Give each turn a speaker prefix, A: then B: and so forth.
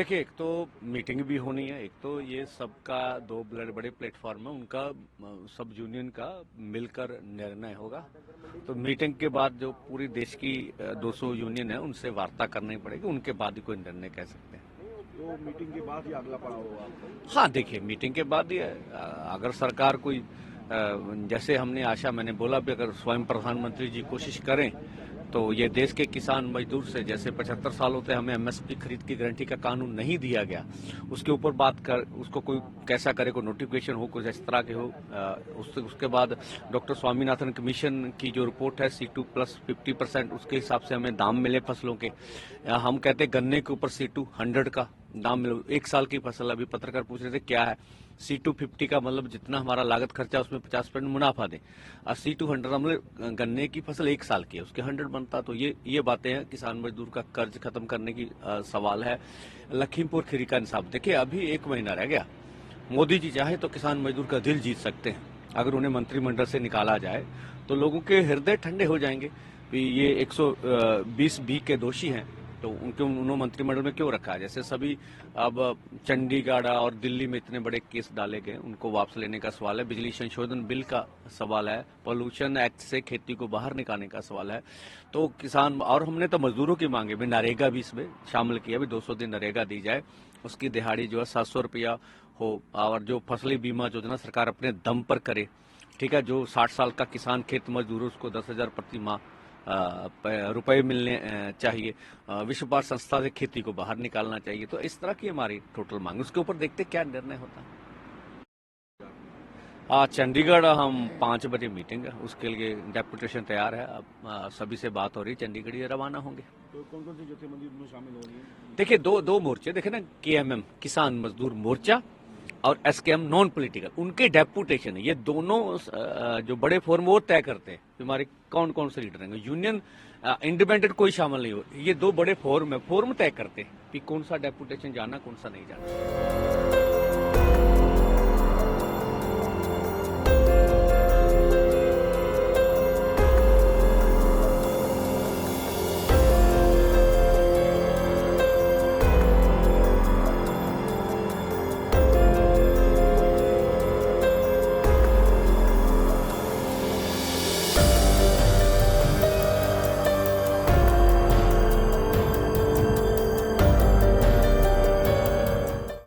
A: देखिए, एक तो मीटिंग भी होनी है, एक तो ये सबका दो बड़े प्लेटफॉर्म है, उनका सब यूनियन का मिलकर निर्णय होगा। तो मीटिंग के बाद जो पूरी देश की 200 यूनियन है उनसे वार्ता करनी पड़ेगी, उनके बाद ही कोई निर्णय कह सकते हैं।
B: तो मीटिंग के बाद ही अगला पड़ाव होगा आपका?
A: हाँ, देखिए, मीटिंग के बाद ही अगर सरकार कोई जैसे हमने आशा, मैंने बोला भी, अगर स्वयं प्रधानमंत्री जी कोशिश करें तो ये देश के किसान मजदूर से, जैसे 75 सालों से हमें एमएसपी खरीद की गारंटी का कानून नहीं दिया गया, उसके ऊपर बात कर, उसको कोई कैसा करे, कोई नोटिफिकेशन हो, कुछ इस तरह के हो। उसके बाद डॉक्टर स्वामीनाथन कमीशन की जो रिपोर्ट है C2 प्लस 50%, उसके हिसाब से हमें दाम मिले फसलों के। हम कहते हैं गन्ने के ऊपर C2 100 का दाम मिले, 1 साल की फसल। अभी पत्रकार पूछ रहे थे क्या है C2 50 का मतलब, जितना हमारा लागत खर्चा उसमें 50% मुनाफा दे, और C2 100 मतलब गन्ने की फसल 1 साल की है, उसके 100 बनता। तो ये बातें हैं। किसान मजदूर का कर्ज खत्म करने की सवाल है। लखीमपुर खीरी का इंसाफ, देखिए अभी 1 महीना रह गया। मोदी जी चाहे तो किसान मजदूर का दिल जीत सकते हैं। अगर उन्हें मंत्रिमंडल से निकाला जाए तो लोगों के हृदय ठंडे हो जाएंगे कि ये 120B के दोषी हैं, तो उन्होंने मंत्रिमंडल में क्यों रखा है। जैसे सभी अब चंडीगढ़ और दिल्ली में इतने बड़े केस डाले गए, उनको वापस लेने का सवाल है। बिजली संशोधन बिल का सवाल है। पॉल्यूशन एक्ट से खेती को बाहर निकालने का सवाल है। तो किसान, और हमने तो मजदूरों की मांगे भी, नरेगा भी इसमें शामिल किया भी, 200 दिन नरेगा दी जाए, उसकी दिहाड़ी जो है 700 रुपया हो, और जो फसली बीमा योजना सरकार अपने दम पर करे। ठीक है, जो 60 साल का किसान खेत मजदूर, उसको 10,000 प्रति माह रुपए मिलने चाहिए। विश्व व्यापार संस्था से खेती को बाहर निकालना चाहिए। तो इस तरह की हमारी टोटल मांग, उसके ऊपर देखते क्या निर्णय होता है। चंडीगढ़ हम 5 बजे मीटिंग है, उसके लिए डेपुटेशन तैयार है। अब सभी से बात हो रही है, चंडीगढ़ ये रवाना होंगे।
B: तो कौन कौन सी जत्थेबंदी में शामिल हो रही है?
A: देखिए, दो मोर्चे देखे ना, KMM किसान मजदूर मोर्चा और SKM नॉन पॉलिटिकल, उनके डेपुटेशन है। ये दोनों जो बड़े फोरम वो तय करते हैं हमारे कौन कौन से लीडर रहेंगे। यूनियन इंडिपेंडेंट कोई शामिल नहीं हो। ये 2 बड़े फोरम है, फोरम तय करते हैं कि कौन सा डेपुटेशन जाना, कौन सा नहीं जाना।